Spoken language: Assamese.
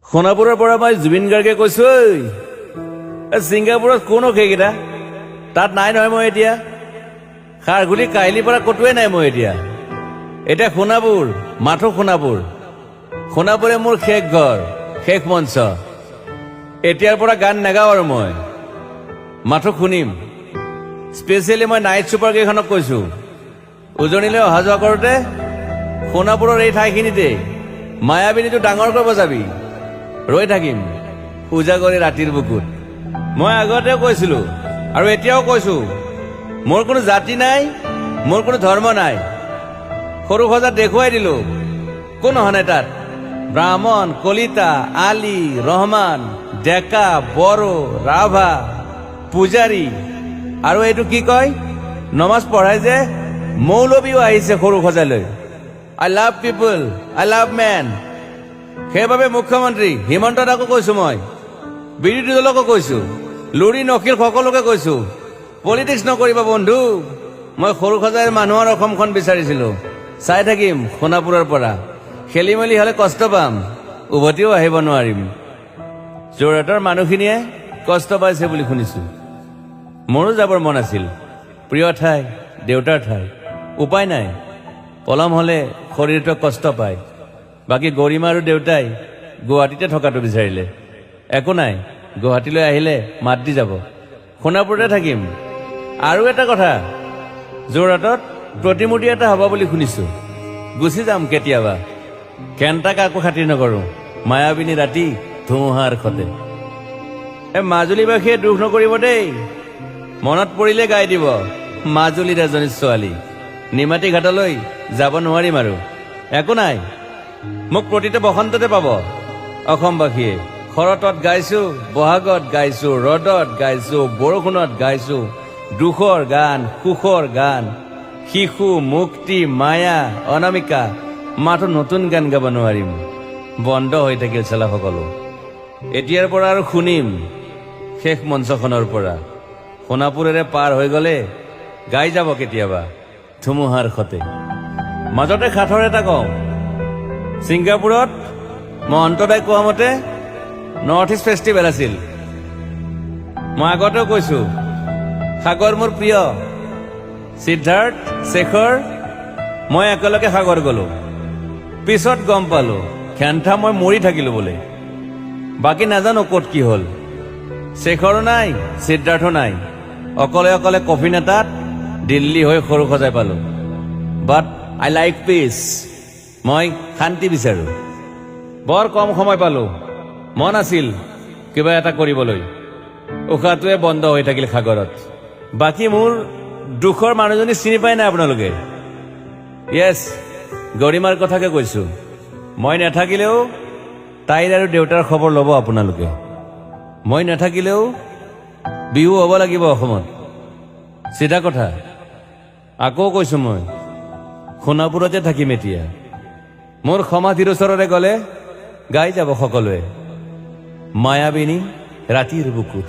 সোণাপুৰৰ পৰা মই জুবিন গাৰ্গে কৈছো ছিংগাপুৰত কোনো সেইকেইটা তাত নাই নহয় মই এতিয়া খাৰঘুলি কাহিলীৰ পৰা কতোৱে নাই মই এতিয়া সোণাপুৰ মাথো সোণাপুৰে মোৰ শেষ ঘৰ শেষ মঞ্চ এতিয়াৰ পৰা গান নাগাওঁ আৰু মই মাথো শুনিম স্পেচিয়েলি মই নাইট ছুপাৰ কেইখনক কৈছো উজনিলৈ অহা যোৱা কৰোঁতে সোণাপুৰৰ এই ঠাইখিনিতে মায়াবিনীটো ডাঙৰকৈ বজাবি ৰৈ থাকিম উজাগৰি ৰাতিৰ বুকুত মই আগতেও কৈছিলো আৰু এতিয়াও কৈছো মোৰ কোনো জাতি নাই মোৰ কোনো ধৰ্ম নাই সৰু সজাত দেখুৱাই দিলো কোন হনে তাত ব্ৰাহ্মণ কলিতা আলী ৰহমান ডেকা বড়ো ৰাভা পূজাৰী আৰু এইটো কি কয় নমাজ পঢ়াই যে মৌলবীও আহিছে সৰু সজালৈ I love people I love man সেইবাবে মুখ্যমন্ত্ৰী হিমন্ত দাকো কৈছো মই বিৰোধী দলকো কৈছো লুৰি নকিল সকলোকে কৈছো পলিটিক্স নকৰিবা বন্ধু মই সৰু সজাইৰ মানুহৰ অসমখন বিচাৰিছিলো চাই থাকিম সোণাপুৰৰ পৰা খেলি মেলি হলে কষ্ট পাম উভতিও আহিব নোৱাৰিম যোৰহাটৰ মানুহখিনিয়ে কষ্ট পাইছে বুলি শুনিছো মোৰো যাবৰ মন আছিল প্ৰিয় ঠাই দেউতাৰ ঠাই উপায় নাই পলম হলে শৰীৰটো কষ্ট পায় বাকী গৰিমা আৰু দেউতাই গুৱাহাটীতে থকাটো বিচাৰিলে একো নাই গুৱাহাটীলৈ আহিলে মাত দি যাব সোণাপুৰতে থাকিম আৰু এটা কথা যোৰহাটত প্ৰতিমূৰ্তি এটা হ'ব বুলি শুনিছো গুচি যাম কেতিয়াবা কেণ্টাক আকৌ খাতিৰ নকৰো মায়াবিনী ৰাতি ধুমুহাৰ খতে মাজুলীবাসীয়ে দুখ নকৰিব দেই মনত পৰিলে গাই দিব মাজুলীৰ এজনী ছোৱালী নিমাতী ঘাটলৈ যাব নোৱাৰিম আৰু একো নাই মোক প্ৰতিটো বসন্ততে পাব অসমবাসীয়ে শৰতত গাইছো বহাগত গাইছো ৰদত গাইছো বৰষুণত গাইছো দুখৰ গান সুখৰ গান শিশু মুক্তি মায়া অনামিকা মাথো নতুন গান গাব নোৱাৰিম বন্ধ হৈ থাকিল চেলা সকলো এতিয়াৰ পৰা আৰু শুনিম শেষ মঞ্চখনৰ পৰা সোণাপুৰেৰে পাৰ হৈ গলে গাই যাব কেতিয়াবা ধুমুহাৰ খতে মাজতে সাঁথৰ এটা কওঁ ছিংগাপুৰত মহন্তদাই কোৱা মতে নৰ্থ ইষ্ট ফেষ্টিভেল আছিল মই আগতেও কৈছো সাগৰ মোৰ প্ৰিয় সিদ্ধাৰ্থ শেখৰ মই একেলগে সাগৰ গলো পিছত গম পালো খেন্থা মই মৰি থাকিলো বোলে বাকী নাজানো ক'ত কি হ'ল শেখৰো নাই সিদ্ধাৰ্থ নাই অকলে অকলে কফি নেতাত দিল্লী হৈ সৰু সজাই পালো বাট আই লাইক পিচ মই শান্তি বিচাৰো বৰ কম সময় পালো মন আছিল কিবা এটা কৰিবলৈ উশাহটোৱে বন্ধ হৈ থাকিল সাগৰত বাকী মোৰ দুখৰ মানুহজনী চিনি পাই নাই আপোনালোকে য়েছ গৰিমাৰ কথাকে কৈছো মই নাথাকিলেও তাইৰ আৰু দেউতাৰ খবৰ ল'ব আপোনালোকে মই নাথাকিলেও বিহু হ'ব লাগিব অসমত চিধা কথা আকৌ কৈছো মই সোণাপুৰতে থাকিম এতিয়া মোৰ সমাধিৰ ওচৰৰে গলে গাই যাব সকলোৱে মায়াবিনী ৰাতিৰ বুকুত